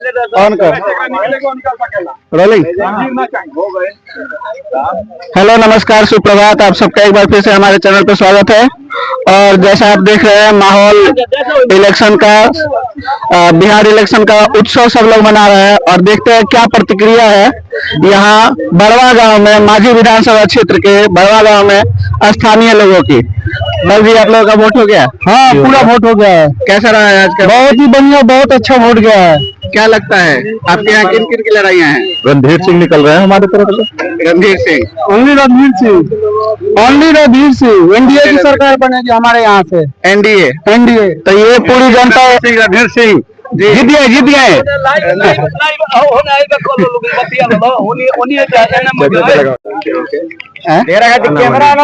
On कर rolling. Hello नमस्कार सुप्रभात, आप सबका एक बार फिर से हमारे चैनल पर स्वागत है। और जैसा आप देख रहे हैं माहौल इलेक्शन का, बिहार इलेक्शन का उत्सव सब लोग मना रहे हैं। और देखते हैं क्या प्रतिक्रिया है यहाँ बड़वा गांव में, माझी विधानसभा क्षेत्र के बड़वा गांव में स्थानीय लोगों की। बस जी आप लोगों का वोट हो गया? हाँ पूरा वोट हो गया है। कैसा रहा है आज का? बहुत ही बढ़िया, बहुत अच्छा वोट गया है। क्या लगता है आपके यहाँ किन किन की लड़ाइयाँ हैं? रणधीर सिंह निकल रहे हैं हमारे तरफ से। Randhir Singh, only Randhir Singh, only Randhir Singh. NDA की सरकार बनेगी हमारे यहाँ से। NDA, NDA. तो ये पूरी जनता रणधीर सिंह जीत गए, जीत गए।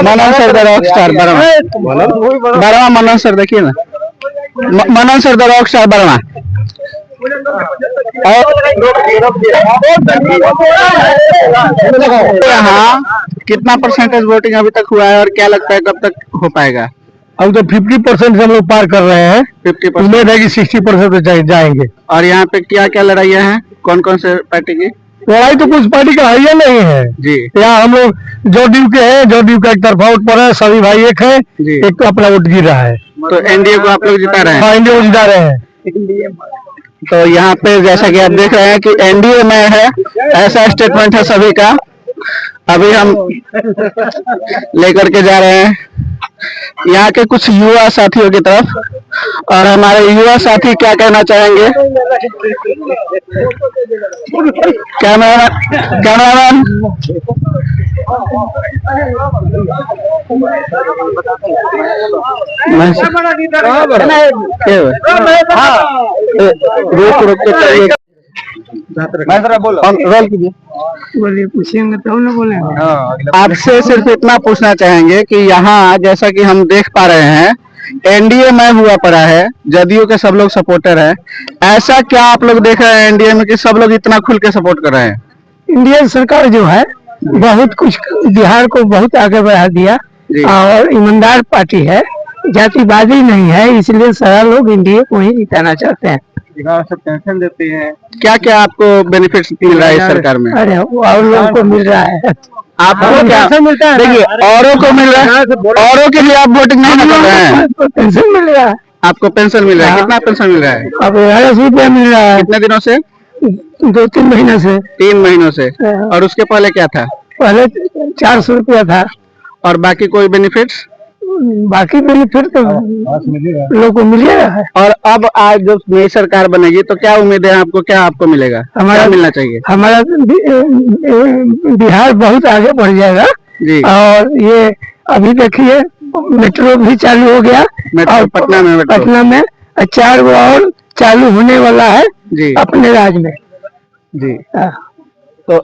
Manan sir the rock star बड़वा, मनन सर देखिए ना, Manan sir the rock star बड़वा। यहाँ कितना परसेंटेज वोटिंग अभी तक हुआ है और क्या लगता है कब तक हो पाएगा? अब तो 50% हम लोग पार कर रहे हैं। 50%, उम्मीद है कि 60% जाएंगे। और यहाँ पे क्या क्या लड़ाइयाँ हैं, कौन कौन से पार्टी की? लड़ाई तो कुछ पार्टी का है नहीं है जी। यहाँ हम लोग जदयू के हैं, जदयू का एक तरफा वोट पड़ा है, सभी भाई एक है, एक तो अपना वोट गिर रहा है। तो एनडीए को आप लोग जिता रहे हैं? हाँ एनडीए को जिता रहे हैं। तो यहाँ पे जैसा कि आप देख रहे हैं कि एनडीए में है, ऐसा स्टेटमेंट है सभी का। अभी हम लेकर के जा रहे हैं यहाँ के कुछ युवा साथियों की तरफ, और हमारे युवा साथी क्या कहना चाहेंगे। कैमरामैन रुक के चाहिए, रोल कीजिए। बोलिए, पूछेंगे तो ना बोलेंगे। आपसे सिर्फ इतना पूछना चाहेंगे कि यहाँ जैसा कि हम देख पा रहे हैं एनडीए में हुआ पड़ा है, जदयू के सब लोग सपोर्टर हैं। ऐसा क्या आप लोग देख रहे हैं एनडीए में कि सब लोग इतना खुल के सपोर्ट कर रहे हैं? इंडियन सरकार जो है बहुत कुछ बिहार को बहुत आगे बढ़ा दिया और ईमानदार पार्टी है, जातिवादी नहीं है, इसलिए सारा लोग एनडीए को ही जिताना चाहते हैं। सब पेंशन देते हैं। क्या क्या आपको बेनिफिट्स मिल रहा है इस सरकार में? अरे और लोगों को मिल रहा है। आपको क्या मिलता है? देखिए औरों को मिल रहा है, औरों के लिए आप वोटिंग नहीं कर रहे हैं। पेंशन मिल रहा है। आपको पेंशन मिल रहा है? कितना पेंशन मिल रहा है? अब 1100 रुपया मिल रहा है। कितने दिनों से? 2-3 महीने से। 3 महीनों से। और उसके पहले क्या था? पहले 400 रुपया था। और बाकी कोई बेनिफिट्स? बाकी बेनिफिट तो लोगों को मिल रहा है। और अब आज जब नई सरकार बनेगी तो क्या उम्मीद है आपको, क्या आपको मिलेगा? हमारा मिलना चाहिए। हमारा बिहार बहुत आगे बढ़ जाएगा जी। और ये अभी देखिए मेट्रो भी चालू हो गया और पटना में 4 गो और चालू होने वाला है जी अपने राज्य में जी। तो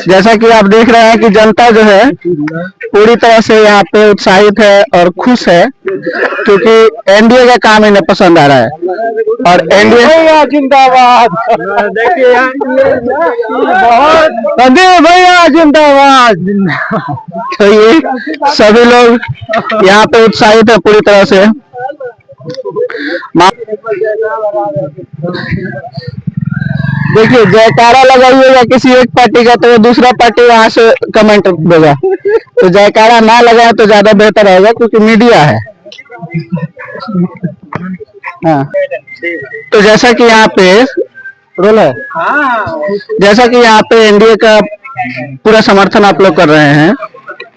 जैसा कि आप देख रहे हैं कि जनता जो है पूरी तरह से यहाँ पे उत्साहित है और खुश है, क्योंकि एनडीए का काम इन्हें पसंद आ रहा है। और एनडीए जिंदाबाद, देखिए भैया जिंदाबाद। तो ये सभी लोग यहाँ पे उत्साहित है पूरी तरह से। देखिए जयकारा लगाइएगा किसी एक पार्टी का तो दूसरा पार्टी वहां से कमेंट देगा, तो जयकारा ना लगाए तो ज्यादा बेहतर रहेगा क्योंकि मीडिया है। हाँ तो जैसा कि यहाँ पे रोल है, जैसा कि यहाँ पे एनडीए का पूरा समर्थन आप लोग कर रहे हैं,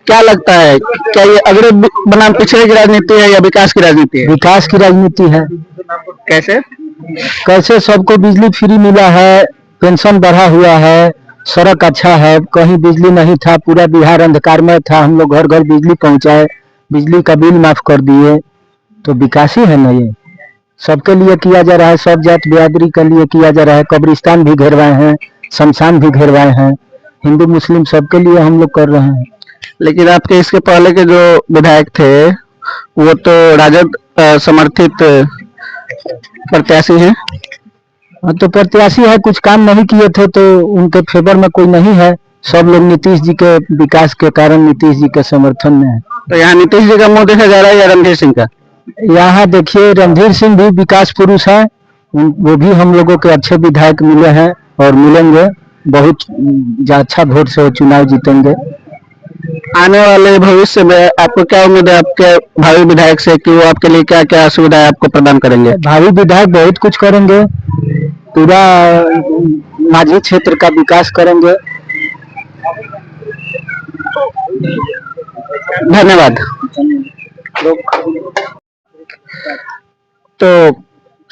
क्या लगता है क्या ये अगले बनाम पिछड़े की राजनीति है या विकास की राजनीति है? विकास की राजनीति है। कैसे कैसे? सबको बिजली फ्री मिला है, पेंशन बढ़ा हुआ है, सड़क अच्छा है, कहीं बिजली नहीं था, पूरा बिहार अंधकार में था, हम लोग घर घर बिजली पहुंचाए, बिजली का बिल माफ कर दिए, तो विकास ही है ना ये। सबके लिए किया जा रहा है, सब जात बिरादरी के लिए किया जा रहा है, कब्रिस्तान भी घेरवाए हैं, शमशान भी घेरवाए हैं, हिंदू मुस्लिम सबके लिए हम लोग कर रहे हैं। लेकिन आपके इसके पहले के जो विधायक थे वो तो राजद समर्थित प्रत्याशी हैं। तो प्रत्याशी है, कुछ काम नहीं किए थे तो उनके फेवर में कोई नहीं है। सब लोग नीतीश जी के विकास के कारण नीतीश जी के समर्थन में है। तो यहाँ नीतीश जी का मुंह देखा जा रहा है या रणधीर सिंह का? यहाँ देखिए रणधीर सिंह भी विकास पुरुष है, वो भी हम लोगों के अच्छे विधायक मिले हैं और मिलेंगे। बहुत अच्छा वोट से चुनाव जीतेंगे। आने वाले भविष्य में आपको क्या उम्मीद है आपके भावी विधायक से कि वो आपके लिए क्या क्या सुविधाएं आपको प्रदान करेंगे? भावी विधायक बहुत कुछ करेंगे, पूरा माझी क्षेत्र का विकास करेंगे। धन्यवाद। तो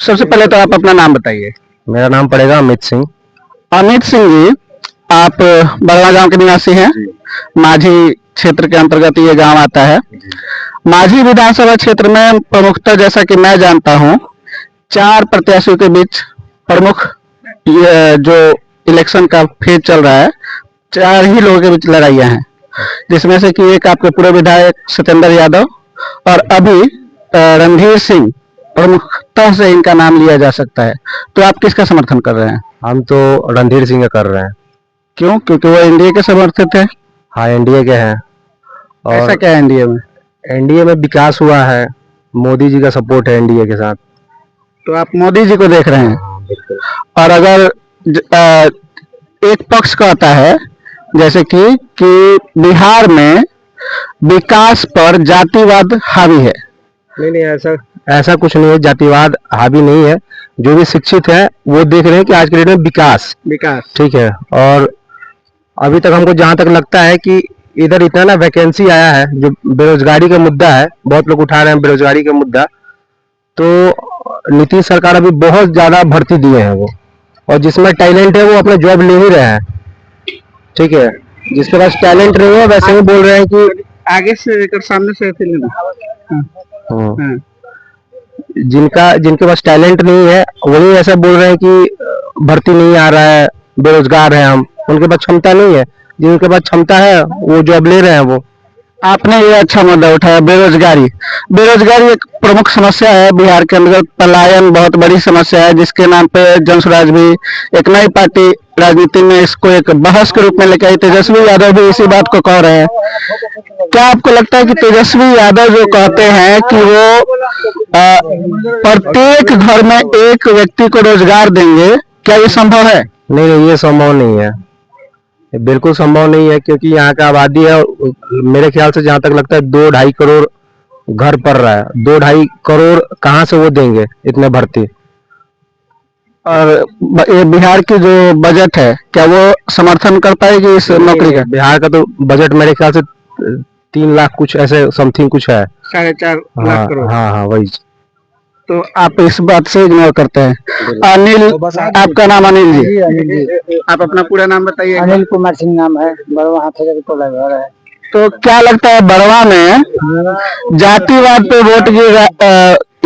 सबसे पहले तो आप अपना नाम बताइए। मेरा नाम पड़ेगा अमित सिंह। अमित सिंह जी, आप बड़वा गांव के निवासी हैं। माझी क्षेत्र के अंतर्गत ये गांव आता है। माझी विधानसभा क्षेत्र में प्रमुखतः जैसा कि मैं जानता हूं 4 प्रत्याशियों के बीच प्रमुख ये जो इलेक्शन का फेज चल रहा है, 4 ही लोगों के बीच लड़ाइयां हैं, जिसमें से कि एक आपके पूर्व विधायक सत्येंद्र यादव और अभी रणधीर सिंह प्रमुखतः से इनका नाम लिया जा सकता है। तो आप किसका समर्थन कर रहे हैं? हम तो रणधीर सिंह का कर रहे हैं। क्यों? क्योंकि वो एनडीए के समर्थित है। हाँ, एनडीए के हैं। और ऐसा क्या है एनडीए में? एनडीए में विकास हुआ है, मोदी जी का सपोर्ट है एनडीए के साथ। तो आप मोदी जी को देख रहे हैं। और अगर एक पक्ष कहता है जैसे कि बिहार में विकास पर जातिवाद हावी है। नहीं, ऐसा कुछ नहीं है, जातिवाद हावी नहीं है। जो भी शिक्षित है वो देख रहे हैं कि आज के डेट में विकास ठीक है। और अभी तक हमको जहां तक लगता है कि इधर इतना ना वैकेंसी आया है, जो बेरोजगारी का मुद्दा है, बहुत लोग उठा रहे हैं बेरोजगारी का मुद्दा। तो नीतीश सरकार अभी बहुत ज्यादा भर्ती दिए हैं वो, और जिसमें टैलेंट है वो अपना जॉब ले ही रहे हैं। ठीक है, जिसके पास टैलेंट नहीं है वैसे ही बोल रहे हैं कि आगे से लेकर सामने से जिनके पास टैलेंट नहीं है वही ऐसा बोल रहे हैं कि भर्ती नहीं आ रहा है, बेरोजगार है हम। उनके पास क्षमता नहीं है, जिनके पास क्षमता है वो जॉब ले रहे हैं वो। आपने ये अच्छा मुद्दा उठाया, बेरोजगारी। बेरोजगारी एक प्रमुख समस्या है बिहार के अंदर। पलायन बहुत बड़ी समस्या है, जिसके नाम पे जनसुराज भी एक नई पार्टी राजनीति में इसको एक बहस के रूप में लेकर आई। तेजस्वी यादव भी इसी बात को कह रहे हैं। क्या आपको लगता है कि तेजस्वी यादव जो कहते हैं कि वो प्रत्येक घर में एक व्यक्ति को रोजगार देंगे, क्या ये संभव है? नहीं, ये संभव नहीं है, बिल्कुल संभव नहीं है। क्योंकि यहाँ का आबादी है, मेरे ख्याल से जहां तक लगता है 2-2.5 करोड़ घर पड़ रहा है। 2-2.5 करोड़ कहाँ से वो देंगे इतने भर्ती? और ये बिहार की जो बजट है, क्या वो समर्थन कर पाएगी इस नौकरी का? बिहार का तो बजट मेरे ख्याल से 3 लाख कुछ ऐसे समथिंग कुछ है, 4.5 लाख करोड़। हाँ, वही। तो आप इस बात से इग्नोर करते हैं। अनिल, आपका नाम अनिल जी? आप अपना पूरा नाम बताइए। अनिल कुमार सिंह नाम है, बड़वा हाथी को घर है। तो क्या लगता है बड़वा में जातिवाद पे वोट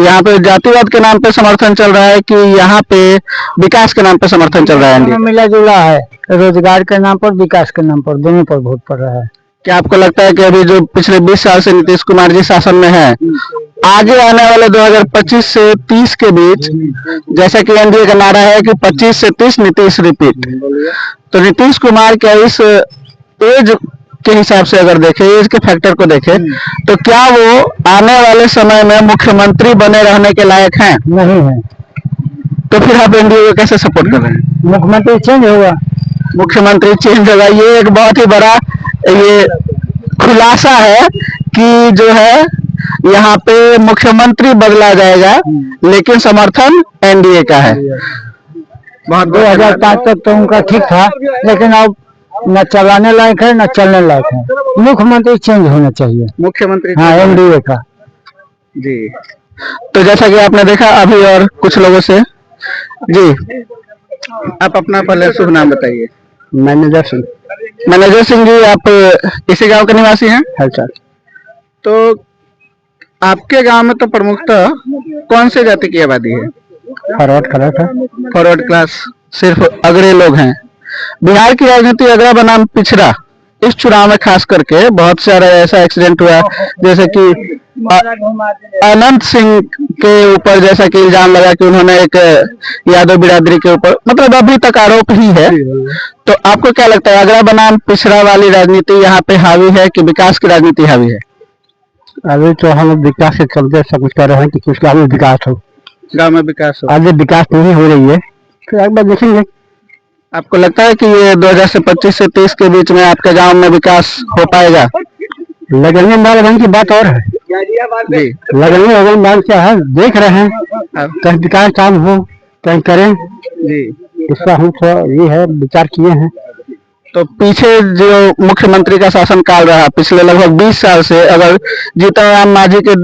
यहाँ पे जातिवाद के नाम पे समर्थन चल रहा है कि यहाँ पे विकास के नाम पे समर्थन चल रहा है? मिला जुला है, रोजगार के नाम पर, विकास के नाम पर, दोनों पर वोट पड़ रहा है। क्या आपको लगता है कि अभी जो पिछले 20 साल से नीतीश कुमार जी शासन में है, आगे आने वाले 2025 से 30 के बीच, जैसा कि एनडीए का नारा है कि 25 से 30 नीतीश रिपीट, तो नीतीश कुमार क्या इस एज के हिसाब से अगर देखें, एज के फैक्टर को देखें, तो क्या वो आने वाले समय में मुख्यमंत्री बने रहने के लायक हैं? नहीं है। तो फिर आप एनडीए को कैसे सपोर्ट कर रहे हैं? मुख्यमंत्री चेंज होगा। मुख्यमंत्री चेंज होगा, ये एक बहुत ही बड़ा ये खुलासा है कि जो है यहाँ पे मुख्यमंत्री बदला जाएगा, लेकिन समर्थन एनडीए का है। 2005 तक तो उनका ठीक था, लेकिन अब न चलाने लायक है न चलने लायक है। मुख्यमंत्री चेंज होना चाहिए। मुख्यमंत्री, हाँ, एनडीए का जी। तो जैसा कि आपने देखा अभी और कुछ लोगों से, जी आप अपना पहले शुभ नाम बताइए। मैनेजर सिंह। मैनेजर सिंह जी, आप इसी गांव के निवासी हैं? है सर। तो आपके गांव में तो प्रमुखतः कौन से जाति की आबादी है? फॉरवर्ड क्लास है। फॉरवर्ड क्लास, सिर्फ अगड़े लोग हैं। बिहार की राजनीति अगड़ा बनाम पिछड़ा, इस चुनाव में खास करके बहुत सारा ऐसा एक्सीडेंट हुआ, जैसे कि अनंत सिंह के ऊपर जैसा कि इल्जाम लगा कि उन्होंने एक यादव बिरादरी के ऊपर, मतलब अभी तक आरोप ही है। तो आपको क्या लगता है, अगड़ा बनाम पिछड़ा वाली राजनीति यहाँ पे हावी है कि विकास की राजनीति हावी है? अभी तो हम विकास के चलते सब कुछ कर रहे हैं कि कुछ का भी विकास हो। गांव में विकास हो। आगे विकास नहीं हो रही है, फिर एक बार देखेंगे। आपको लगता है कि ये 2025 से 30 के बीच में आपके गांव में विकास हो पाएगा? लगने वाले की बात और है जी, लगने वाले बात क्या है, देख रहे हैं कहीं विकास काम हो कहीं करें, जी। इसका हम तो ये है विचार किए हैं। तो पीछे जो मुख्यमंत्री का शासन काल रहा पिछले लगभग 20 साल से, अगर जीतन राम मांझी के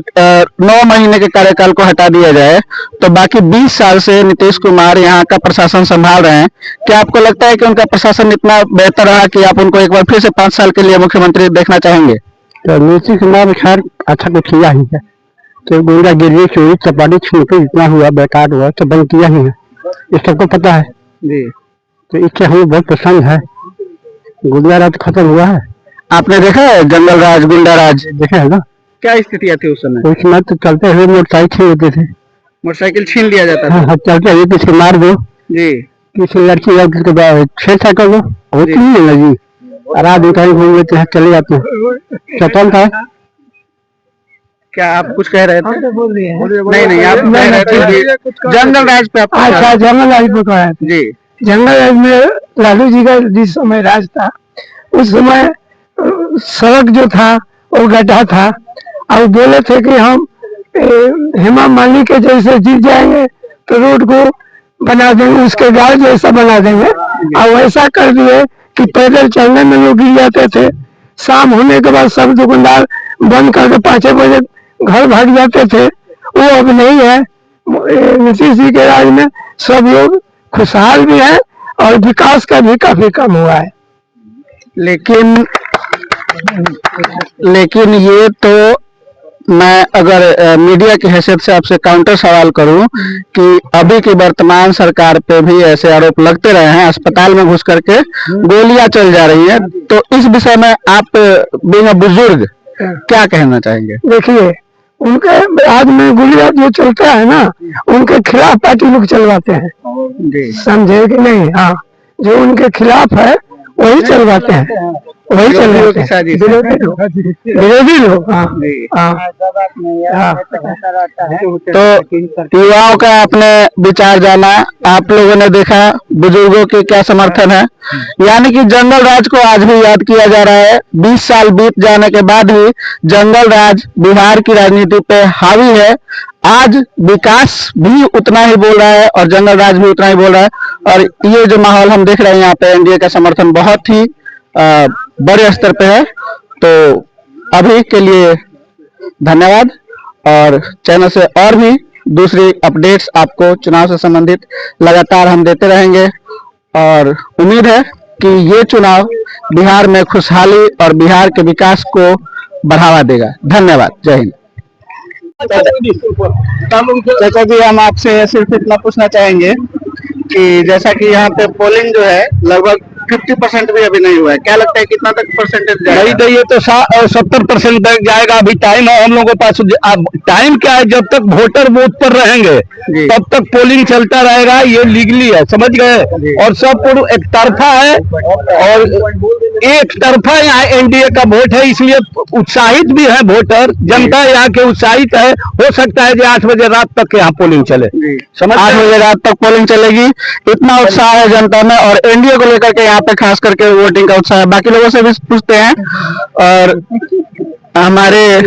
9 महीने के कार्यकाल को हटा दिया जाए तो बाकी 20 साल से नीतीश कुमार यहाँ का प्रशासन संभाल रहे हैं। क्या आपको लगता है कि उनका प्रशासन इतना बेहतर रहा कि आप उनको एक बार फिर से 5 साल के लिए मुख्यमंत्री देखना चाहेंगे? तो नीतीश कुमार खैर अच्छा कुछ किया ही है, तो गुंडागिरी चोरी चपाटी छीनती जितना हुआ बेकार हुआ तो बंद किया ही है, ये सबको पता है जी। तो इससे हमें बहुत पसंद है। गुंडा राज खत्म हुआ है। आपने देखा है जंगल राज, गुंडा राज? देखा है ना, क्या स्थितियां थी उस समय? उस समय तो चलते हुए मोटरसाइकिल छीन लेते थे। मोटरसाइकिल छीन लिया जाता था? हाँ, चलते हुए किसी मार दो, जी। किसी लड़की या किसी के छेड़ छाड़ दो, होती नहीं है ना जी। रात में कहीं घूम लेते हैं, चले जाते हैं, चतल था। क्या आप कुछ कह रहे थे? नहीं नहीं, आप कह रहे थे कि जंगल राज पे आप। अच्छा, जंगल राज पे कहा है जी। जंगल राज में लालू जी का जिस समय राज था उस समय सड़क जो था वो गड्ढा था, और बोले थे कि हम हेमा मालिनी के जैसे जीत जाएंगे तो रोड को बना देंगे, उसके गाँव जैसा बना देंगे, और वैसा कर दिए कि पैदल चलने में लोग गिर जाते थे। शाम होने के बाद सब दुकानदार बंद करके 5 बजे घर भाग जाते थे। वो अब नहीं है। नीतीश जी के राज में सब लोग खुशहाल भी है और विकास का भी काफी कम हुआ है। लेकिन ये तो मैं अगर मीडिया की हैसियत से आपसे काउंटर सवाल करूं कि अभी की वर्तमान सरकार पे भी ऐसे आरोप लगते रहे हैं, अस्पताल में घुस करके गोलियां चल जा रही है, तो इस विषय में आप बीइंग अ बुजुर्ग क्या कहना चाहेंगे? देखिए, उनके राज में गोलियां जो चलता है ना, उनके खिलाफ पार्टी लोग चलवाते हैं, समझे कि नहीं? हाँ, जो उनके खिलाफ है वही चलवाते हैं, वही चलवाते हैं विरोधी लोग। तो युवाओं का अपने विचार जाना, आप लोगों ने देखा बुजुर्गों के क्या समर्थन है, यानी कि जंगल राज को आज भी याद किया जा रहा है। 20 साल बीत जाने के बाद भी जंगल राज बिहार की राजनीति पे हावी है। आज विकास भी उतना ही बोल रहा है और जंगल राज भी उतना ही बोल रहा है, और ये जो माहौल हम देख रहे हैं यहाँ पे, एनडीए का समर्थन बहुत ही बड़े स्तर पे है। तो अभी के लिए धन्यवाद, और चैनल से और भी दूसरी अपडेट्स आपको चुनाव से संबंधित लगातार हम देते रहेंगे, और उम्मीद है कि ये चुनाव बिहार में खुशहाली और बिहार के विकास को बढ़ावा देगा। धन्यवाद, जय हिंद। चाचा जी, हम आपसे सिर्फ इतना पूछना चाहेंगे कि जैसा कि यहाँ पे पोलिंग जो है लगभग 50% भी अभी नहीं हुआ है, क्या लगता है कितना तक परसेंटेज जाएगा? नहीं तो ये तो 70% तक जाएगा। अभी टाइम है हम लोगों के पास। टाइम क्या है, जब तक वोटर बूथ पर रहेंगे तब तक पोलिंग चलता रहेगा। ये लीगली है, समझ गए? और सब एक तरफा है, और एक तरफा यहाँ एनडीए का वोट है, इसलिए उत्साहित भी है वोटर। जनता यहाँ के उत्साहित है। हो सकता है कि 8 बजे रात तक यहाँ पोलिंग चले, समझ 8 बजे रात तक पोलिंग चलेगी, इतना उत्साह है जनता में, और एनडीए को लेकर के यहाँ पे खास करके वोटिंग का उत्साह है। बाकी लोगों से भी पूछते हैं, और हमारे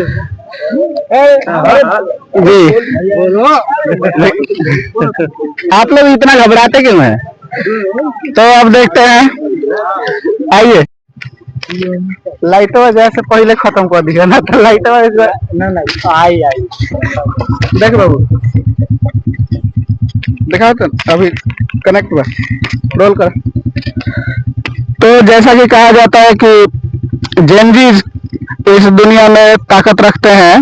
जी आप लोग इतना घबराते क्यों हैं? तो अब देखते हैं, आइए। लाइटों वजह से पहले खत्म कर दिया ना, तो लाइटों आई देख बाबू, दिखाओ तो अभी कनेक्ट हुआ, रोल कर। तो जैसा कि कहा जाता है कि जेनजीज इस दुनिया में ताकत रखते हैं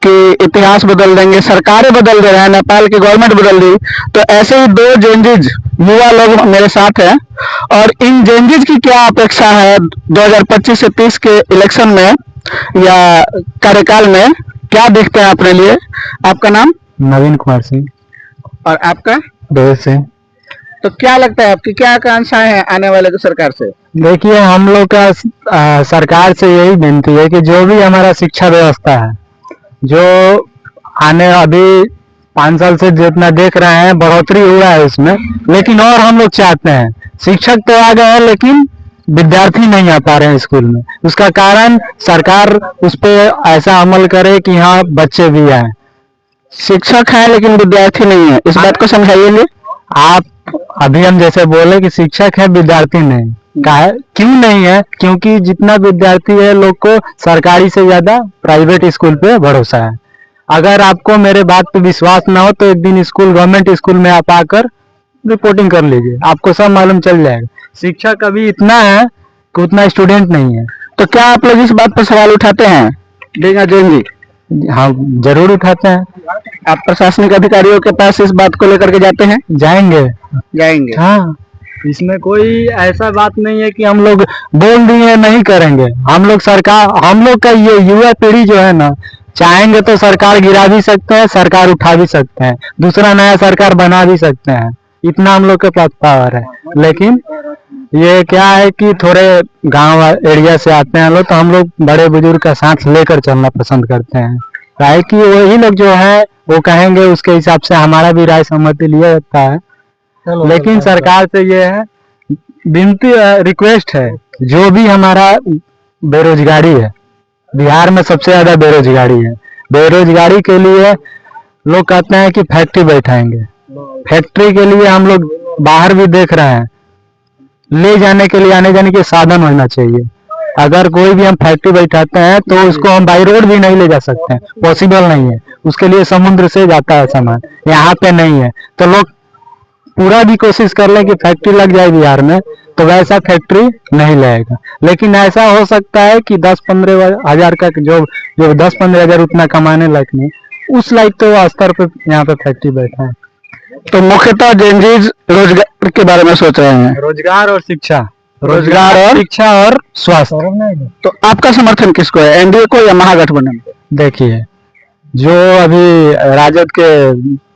कि इतिहास बदल देंगे, सरकारें बदल दे रहे हैं, नेपाल की गवर्नमेंट बदल दी, तो ऐसे ही 2 जेनजीज युवा लोग मेरे साथ हैं, और इन जेनजीज की क्या अपेक्षा है 2025 से 30 के इलेक्शन में या कार्यकाल में, क्या देखते हैं अपने लिए? आपका नाम? नवीन कुमार सिंह। और आपका? देवेश सिंह। तो क्या लगता है आपकी क्या आकांक्षाएं हैं आने वाले की सरकार से? देखिए, हम लोग का सरकार से यही विनती है कि जो भी हमारा शिक्षा व्यवस्था है, जो आने अभी 5 साल से जितना देख रहे हैं बढ़ोतरी हो रहा है उसमें, लेकिन और हम लोग चाहते हैं, शिक्षक तो आ गए हैं लेकिन विद्यार्थी नहीं आ पा रहे हैं स्कूल में। उसका कारण सरकार उस पे ऐसा अमल करे कि हाँ बच्चे भी आए। शिक्षक है लेकिन विद्यार्थी नहीं है, इस बात को समझाइएंगे आप। अभी हम जैसे बोले कि शिक्षक है विद्यार्थी नहीं, क्यों नहीं है? क्योंकि जितना विद्यार्थी है लोग को सरकारी से ज्यादा प्राइवेट स्कूल पे भरोसा है। अगर आपको मेरे बात पे विश्वास ना हो तो एक दिन स्कूल, गवर्नमेंट स्कूल में आप आकर रिपोर्टिंग कर लीजिए, आपको सब मालूम चल जाएगा। शिक्षक अभी इतना है कि उतना स्टूडेंट नहीं है। तो क्या आप लोग इस बात पर सवाल उठाते हैं डेंगा जैन जी? हाँ जरूर उठाते हैं। आप प्रशासनिक अधिकारियों के पास इस बात को लेकर के जाते हैं? जाएंगे। हाँ, इसमें कोई ऐसा बात नहीं है कि हम लोग बोल दिए नहीं करेंगे। हम लोग सरकार, हम लोग का ये युवा पीढ़ी जो है ना, चाहेंगे तो सरकार गिरा भी सकते हैं, सरकार उठा भी सकते हैं, दूसरा नया सरकार बना भी सकते हैं, इतना हम लोग के पास पावर है। लेकिन ये क्या है कि थोड़े गांव एरिया से आते हैं लोग, तो हम लोग बड़े बुजुर्ग का साथ लेकर चलना पसंद करते हैं। राय कि वही लोग जो है वो कहेंगे, उसके हिसाब से हमारा भी राय सहमति लिया जाता है। लेकिन सरकार से ये है विनती, रिक्वेस्ट है, जो भी हमारा बेरोजगारी है, बिहार में सबसे ज्यादा बेरोजगारी है। बेरोजगारी के लिए लोग कहते हैं कि फैक्ट्री बैठाएंगे। फैक्ट्री के लिए हम लोग बाहर भी देख रहे हैं, ले जाने के लिए, आने जाने के साधन होना चाहिए। अगर कोई भी हम फैक्ट्री बैठाते हैं तो उसको हम बाई रोड भी नहीं ले जा सकते हैं, पॉसिबल नहीं है। उसके लिए समुद्र से जाता है सामान, यहाँ पे नहीं है। तो लोग पूरा भी कोशिश कर ले कि फैक्ट्री लग जाए बिहार में, तो वैसा फैक्ट्री नहीं लगेगा। लेकिन ऐसा हो सकता है कि 10-15 हजार का जो 10-15 हजार उतना कमाने लायक नहीं, उस लायक तो स्तर पे यहाँ पे फैक्ट्री बैठा है। तो मुख्यतः जेनजीज रोजगार के बारे में सोच रहे हैं, रोजगार और शिक्षा, रोजगार और शिक्षा और स्वास्थ्य। तो आपका समर्थन किसको है, एनडीए को या महागठबंधन को? देखिए, जो अभी राजद के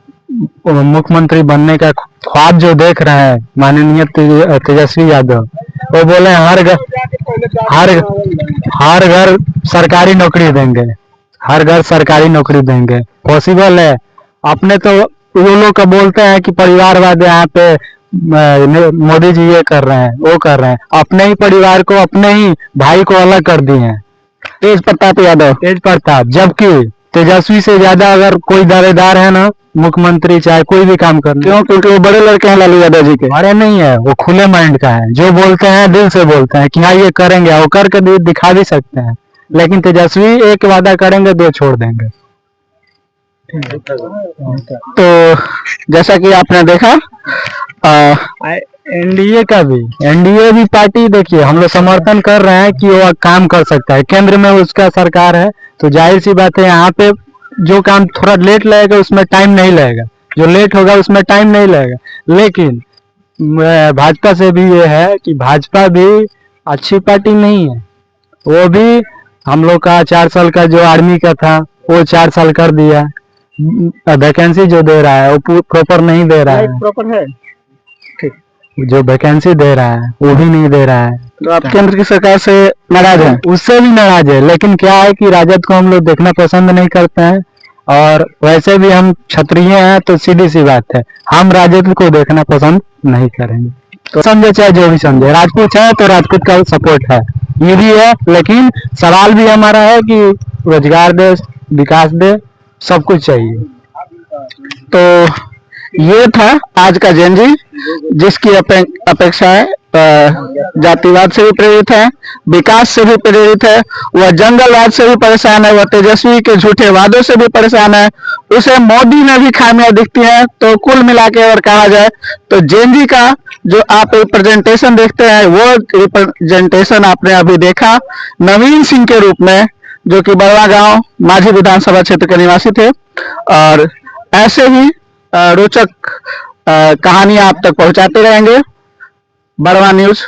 मुख्यमंत्री बनने का ख्वाब जो देख रहे हैं माननीय तेजस्वी यादव, वो बोले हर घर सरकारी नौकरी देंगे, हर घर सरकारी नौकरी देंगे। पॉसिबल है? अपने तो वो लोग का बोलते हैं कि परिवारवाद यहाँ पे मोदी जी ये कर रहे हैं, वो कर रहे हैं, अपने ही परिवार को, अपने ही भाई को अलग कर दिए हैं। तेज प्रताप, जबकि तेजस्वी से ज्यादा अगर कोई दावेदार है ना मुख्यमंत्री, चाहे कोई भी काम करना, क्यों? क्योंकि वो बड़े लड़के हैं लालू यादव जी के। बड़े नहीं है, वो खुले माइंड का है, जो बोलते हैं दिल से बोलते हैं कि हाँ ये करेंगे, वो करके दिखा भी सकते हैं। लेकिन तेजस्वी एक वादा करेंगे, 2 छोड़ देंगे। तो जैसा कि आपने देखा, एनडीए भी पार्टी, देखिए हम लोग समर्थन कर रहे हैं कि वो काम कर सकता है। केंद्र में उसका सरकार है, तो जाहिर सी बात है यहाँ पे जो काम थोड़ा लेट लगेगा उसमें टाइम नहीं लगेगा, जो लेट होगा उसमें टाइम नहीं लगेगा। लेकिन भाजपा से भी ये है कि भाजपा भी अच्छी पार्टी नहीं है। वो भी हम लोग का 4 साल का जो आर्मी का था वो 4 साल कर दिया। वैकेंसी जो दे रहा है वो प्रॉपर नहीं दे रहा है, प्रॉपर है, जो वैकेंसी दे रहा है वो भी नहीं दे रहा है। तो आप केंद्र की सरकार से नाराज हैं? उससे भी नाराज है, लेकिन क्या है कि राजद को हम लोग देखना पसंद नहीं करते हैं, और वैसे भी हम क्षत्रिय हैं, तो सीधी सी बात है हम राजद को देखना पसंद नहीं करेंगे। तो समझे चाहे जो भी समझे, राजपूत है तो राजपूत का सपोर्ट है, ये भी है। लेकिन सवाल भी हमारा है कि रोजगार दे, विकास दे, सब कुछ चाहिए। तो ये था आज का जेनजी, जिसकी अपेक्षाएं जातिवाद से भी प्रेरित है, विकास से भी प्रेरित है, वह जंगलवाद से भी परेशान है, वह तेजस्वी के झूठे वादों से भी परेशान है, उसे मोदी में भी खामियां दिखती हैं। तो कुल मिला के अगर कहा जाए तो जेनजी का जो आप रिप्रेजेंटेशन देखते हैं, वो रिप्रेजेंटेशन आपने अभी देखा नवीन सिंह के रूप में, जो कि बड़वा गांव माझी विधानसभा क्षेत्र के निवासी थे। और ऐसे ही रोचक कहानियां आप तक पहुंचाते रहेंगे। बड़वा न्यूज